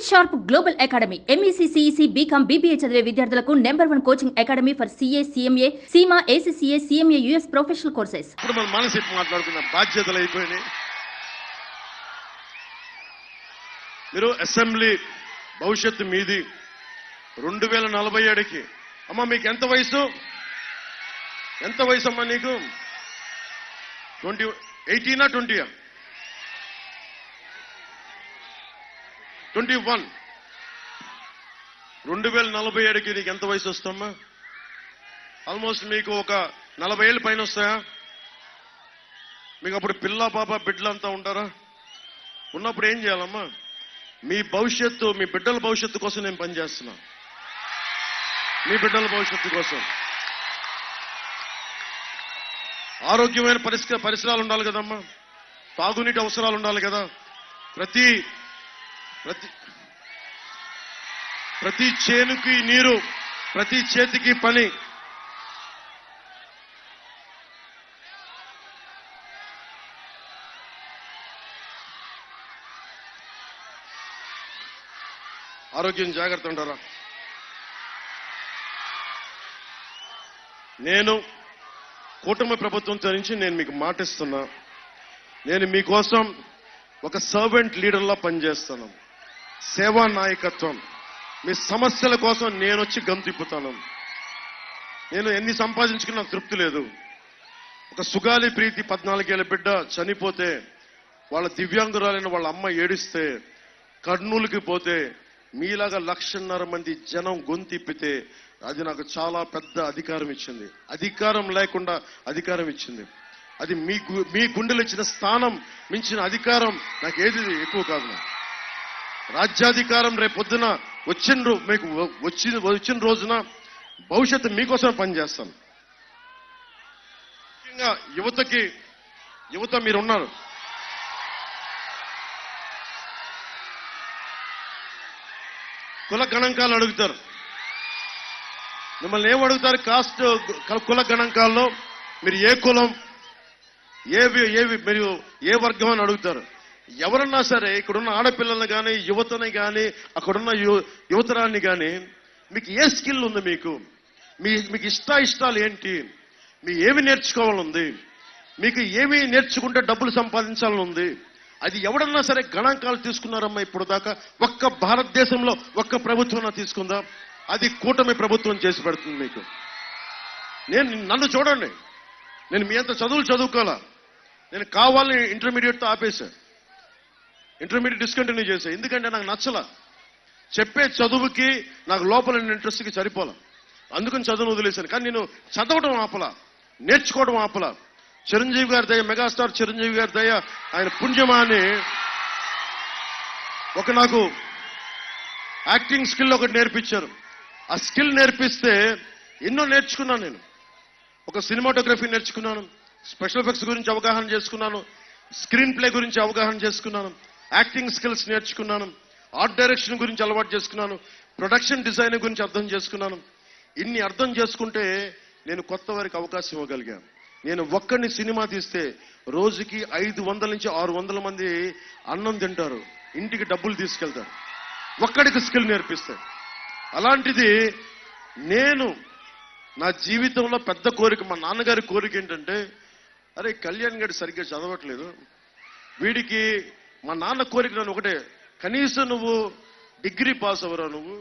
Sharp global academy MEC CEC BCom BBA చదివే విద్యార్థులకు #1 coaching academy for CA CMA CIMA ACCA CMA US professional courses. ఇప్పుడు మనం మానసిక మాట్లాడుకున్న బాధ్యతలు అయిపోయినాయి. మీరు అసెంబ్లీ భవిష్యత్తు మీది 2047కి. అమ్మా మీకు ఎంత వయసు అమ్మా నీకు? 18 20 21. 2047కి నీకు ఎంత వయసు వస్తామ్మా? ఆల్మోస్ట్ మీకు ఒక 40 ఏళ్ళ పైన వస్తాయా? మీకు అప్పుడు పిల్ల పాప బిడ్డలంతా ఉంటారా? ఉన్నప్పుడు ఏం చేయాలమ్మా? మీ భవిష్యత్తు, మీ బిడ్డల భవిష్యత్తు కోసం నేను పనిచేస్తున్నా. మీ బిడ్డల భవిష్యత్తు కోసం ఆరోగ్యమైన పరిసరాలు ఉండాలి కదమ్మా. తాగునీటి అవసరాలు ఉండాలి కదా. ప్రతి చేనుకి నీరు, ప్రతి చేతికి పని. ఆరోగ్యం జాగ్రత్త ఉంటారా? నేను కూటమి ప్రభుత్వం నుంచి నేను మీకు మాటిస్తున్నా, నేను మీకోసం ఒక సర్వెంట్ లీడర్లా పనిచేస్తాను. సేవా నాయకత్వం. మీ సమస్యల కోసం నేను వచ్చి గంతిప్పుతాను. నేను ఎన్ని సంపాదించుకున్నా తృప్తి లేదు. ఒక సుగాలి ప్రీతి 14 ఏళ్ల బిడ్డ చనిపోతే, వాళ్ళ దివ్యాంగురాలైన వాళ్ళ అమ్మ ఏడిస్తే, కర్నూలుకి పోతే మీలాగా 1.5 మంది జనం గొంతిప్పితే అది నాకు చాలా పెద్ద అధికారం ఇచ్చింది. అధికారం లేకుండా అధికారం ఇచ్చింది. అది మీ గుండెలు ఇచ్చిన స్థానం మించిన అధికారం నాకు ఏది ఎక్కువ కాదు. రాజ్యాధికారం రేపొద్దున వచ్చిన రోజున భవిష్యత్తు మీకోసం పనిచేస్తాను. ముఖ్యంగా యువత మీరున్నారు. కుల గణాంకాలు అడుగుతారు. మిమ్మల్ని ఏం అడుగుతారు? కాస్ట్ కుల గణాంకాల్లో మీరు ఏ కులం, మీరు ఏ వర్గం అని అడుగుతారు. ఎవరన్నా సరే ఇక్కడున్న ఆడపిల్లల్ని కానీ, యువతని కానీ, అక్కడున్న యువతరాన్ని కానీ, మీకు ఏ స్కిల్ ఉంది? మీకు ఇష్టాలు ఏంటి? మీకు ఏమి నేర్చుకోవాలనుంది? మీకు ఏమి నేర్చుకుంటే డబ్బులు సంపాదించాలని ఉంది? అది ఎవడన్నా సరే గణాంకాలు తీసుకున్నారమ్మా ఇప్పుడు దాకా? ఒక్క భారతదేశంలో ఒక్క ప్రభుత్వం తీసుకుందా? అది కూటమి ప్రభుత్వం చేసి పెడుతుంది మీకు. నన్ను చూడండి, నేను మీ అంత చదువుకోవాలా? నేను కావాలని ఇంటర్మీడియట్తో ఆపేశా. ఇంటర్మీడియట్ డిస్కంటిన్యూ చేశా. ఎందుకంటే నాకు నచ్చల. చెప్పే చదువుకి నాకు లోపల ఇంట్రెస్ట్కి సరిపోలా. అందుకని చదువును వదిలేశాను. కానీ నేను చదవడం ఆపలా, నేర్చుకోవడం ఆపలా. చిరంజీవి గారి దయ, మెగాస్టార్ చిరంజీవి గారి దయ, ఆయన పుణ్యమా అని నాకు యాక్టింగ్ స్కిల్ ఒకటి నేర్పించారు. ఆ స్కిల్ నేర్పిస్తే ఎన్నో నేర్చుకున్నాను. నేను ఒక సినిమాటోగ్రఫీ నేర్చుకున్నాను, స్పెషల్ ఎఫెక్ట్స్ గురించి అవగాహన చేసుకున్నాను, స్క్రీన్ ప్లే గురించి అవగాహన చేసుకున్నాను, యాక్టింగ్ స్కిల్స్ నేర్చుకున్నాను, ఆర్ట్ డైరెక్షన్ గురించి అలవాటు చేసుకున్నాను, ప్రొడక్షన్ డిజైన్ గురించి అర్థం చేసుకున్నాను. ఇన్ని అర్థం చేసుకుంటే నేను కొత్త వారికి అవకాశం ఇవ్వగలిగాను. నేను ఒక్కడిని సినిమా తీస్తే రోజుకి 500 నుంచి 600 మంది అన్నం తింటారు, ఇంటికి డబ్బులు తీసుకెళ్తారు. ఒక్కడికి స్కిల్ నేర్పిస్తే. అలాంటిది నేను నా జీవితంలో పెద్ద కోరిక, మా నాన్నగారి కోరిక ఏంటంటే, అరే కళ్యాణ్ గారు సరిగ్గా చదవట్లేదు, వీడికి మా నాన్న కోరిక నన్ను ఒకటే, కనీసం నువ్వు డిగ్రీ పాస్ అవ్వరా నువ్వు?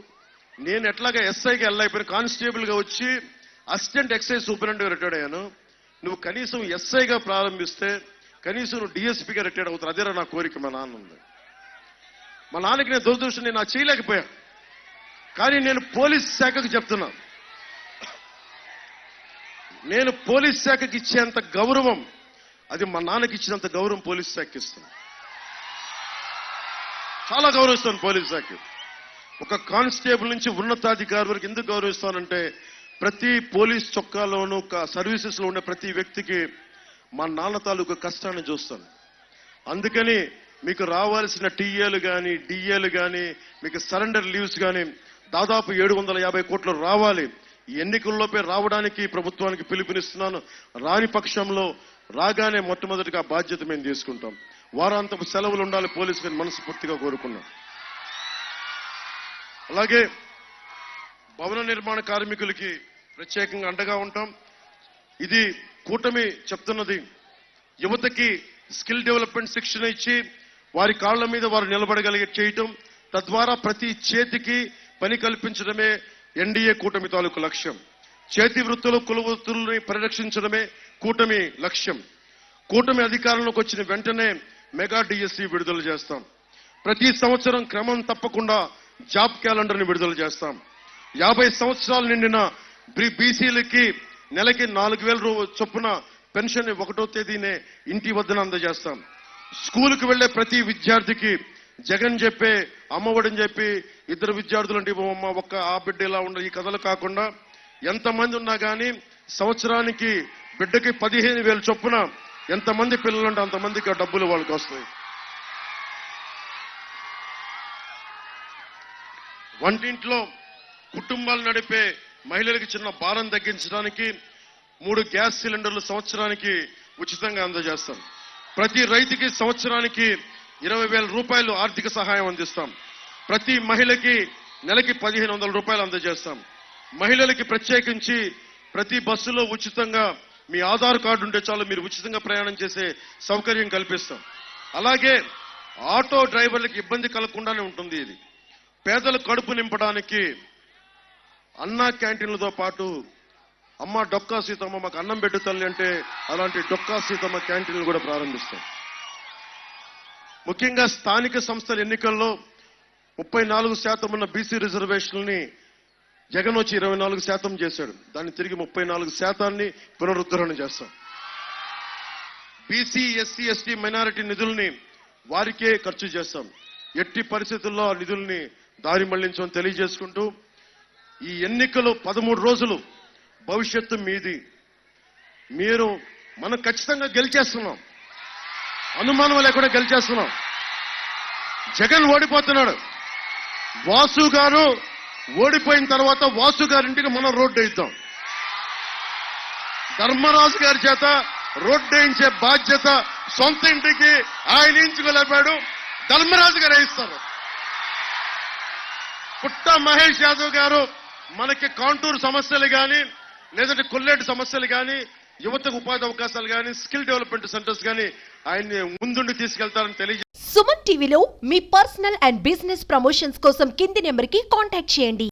నేను ఎట్లాగా SIకి వెళ్ళైపోయిన కానిస్టేబుల్గా వచ్చి అసిస్టెంట్ ఎక్సైజ్ సూపరింటెండెంట్గా రిటైర్డ్ అయ్యాను. నువ్వు కనీసం SIగా ప్రారంభిస్తే కనీసం నువ్వు DSPగా రిటైర్డ్ అవుతారు. అదేరా నా కోరిక. మా నాన్న ఉంది. మా నాన్నకి నేను దురదృష్టం, నేను నాకు చేయలేకపోయా. కానీ నేను పోలీస్ శాఖకు చెప్తున్నా, నేను పోలీస్ శాఖకి ఇచ్చేంత గౌరవం, అది మా నాన్నకి ఇచ్చినంత గౌరవం పోలీస్ శాఖకి ఇస్తాను. చాలా గౌరవిస్తాను పోలీస్ శాఖ. ఒక కానిస్టేబుల్ నుంచి ఉన్నతాధికారి వరకు ఎందుకు గౌరవిస్తానంటే, ప్రతి పోలీస్ చొక్కాలోనూ సర్వీసెస్ లో ఉండే ప్రతి వ్యక్తికి మా నాన్న తాలూకు కష్టాన్ని చూస్తాను. అందుకని మీకు రావాల్సిన టీఏలు కానీ, డిఏలు కానీ, మీకు సరెండర్ లీవ్స్ కానీ దాదాపు 750 కోట్లు రావాలి. ఎన్నికల్లోపే రావడానికి ప్రభుత్వానికి పిలుపునిస్తున్నాను. రాని పక్షంలో రాగానే మొట్టమొదటిగా బాధ్యత మేము తీసుకుంటాం. వారాంతపు సెలవులు ఉండాలి పోలీసులు మనస్ఫూర్తిగా కోరుకున్నాం. అలాగే భవన నిర్మాణ కార్మికులకి ప్రత్యేకంగా అండగా ఉంటాం. ఇది కూటమి చెప్తున్నది. యువతకి స్కిల్ డెవలప్మెంట్ శిక్షణ ఇచ్చి వారి కాళ్ల మీద వారు నిలబడగలిగే చేయటం, తద్వారా ప్రతి చేతికి పని కల్పించడమే ఎన్డీఏ కూటమి తాలూకు లక్ష్యం. చేతి వృత్తులు, కుల వృత్తుల్ని పరిరక్షించడమే కూటమి లక్ష్యం. కూటమి అధికారంలోకి వచ్చిన వెంటనే మెగా డిఎస్సి విడుదల చేస్తాం. ప్రతి సంవత్సరం క్రమం తప్పకుండా జాబ్ క్యాలెండర్ ని విడుదల చేస్తాం. 50 సంవత్సరాలు నిండిన బీసీలకి నెలకి 4,000 చొప్పున పెన్షన్ 1వ తేదీనే ఇంటి వద్దన అందజేస్తాం. స్కూలుకు వెళ్లే ప్రతి విద్యార్థికి జగన్ చెప్పే అమ్మఒడని చెప్పి 2 విద్యార్థులు అంటే అమ్మ ఒక్క ఆ బిడ్డ ఇలా ఉండ ఈ కథలు కాకుండా ఎంతమంది ఉన్నా కానీ సంవత్సరానికి బిడ్డకి 15,000 చొప్పున ఎంతమంది పిల్లలుంటే అంతమందికి ఆ డబ్బులు వాళ్ళకి వస్తాయి. వంటింట్లో కుటుంబాలు నడిపే మహిళలకు చిన్న భారం తగ్గించడానికి 3 గ్యాస్ సిలిండర్లు సంవత్సరానికి ఉచితంగా అందజేస్తాం. ప్రతి రైతుకి సంవత్సరానికి 20,000 రూపాయలు ఆర్థిక సహాయం అందిస్తాం. ప్రతి మహిళకి నెలకి 1,500 రూపాయలు అందజేస్తాం. మహిళలకి ప్రత్యేకించి ప్రతి బస్సులో ఉచితంగా మీ ఆధార్ కార్డు ఉంటే చాలు మీరు ఉచితంగా ప్రయాణం చేసే సౌకర్యం కల్పిస్తాం. అలాగే ఆటో డ్రైవర్లకు ఇబ్బంది కలగకుండానే ఉంటుంది. ఇది పేదల కడుపు నింపడానికి అన్నా క్యాంటీన్లతో పాటు అమ్మ డొక్కా సీతమ్మ మాకు అన్నం పెట్టు తల్లి అంటే అలాంటి డొక్కా సీతమ్మ క్యాంటీన్లు కూడా ప్రారంభిస్తాం. ముఖ్యంగా స్థానిక సంస్థల ఎన్నికల్లో 34% ఉన్న బీసీ రిజర్వేషన్లని జగన్ వచ్చి 24% చేశాడు. దాన్ని తిరిగి 34% పునరుద్ధరణ చేస్తాం. బీసీ, ఎస్సీ, ఎస్టీ, మైనారిటీ నిధుల్ని వారికే ఖర్చు చేస్తాం. ఎట్టి పరిస్థితుల్లో ఆ నిధుల్ని దారి మళ్లించమని తెలియజేసుకుంటూ ఈ ఎన్నికలు 13 రోజులు భవిష్యత్తు మీది. మనం ఖచ్చితంగా గెలిచేస్తున్నాం, అనుమానం లేకుండా గెలిచేస్తున్నాం. జగన్ ఓడిపోతున్నాడు. వాసు గారు ఓడిపోయిన తర్వాత వాసు గారింటికి మనం రోడ్డు వేయిద్దాం. ధర్మరాజు గారి చేత రోడ్డు వేయించే బాధ్యత సొంత ఇంటికి ఆయన ఎంచుకోలేపాడు, ధర్మరాజు గారు వేయిస్తారు. పుట్ట మహేష్ యాదవ్ గారు మనకి కాంటూర్ సమస్యలు కానీ లేదంటే కొల్లేటి సమస్యలు కానీ యువతకు ఉపాధి అవకాశాలు కానీ స్కిల్ డెవలప్మెంట్ సెంటర్స్ కానీ ఆయన్ని ముందుండి తీసుకెళ్తారని తెలియజేస్తారు. సుమన్ టీవీలో మీ పర్సనల్ అండ్ బిజినెస్ ప్రమోషన్స్ కోసం కింది నెంబర్కి కాంటాక్ట్ చేయండి.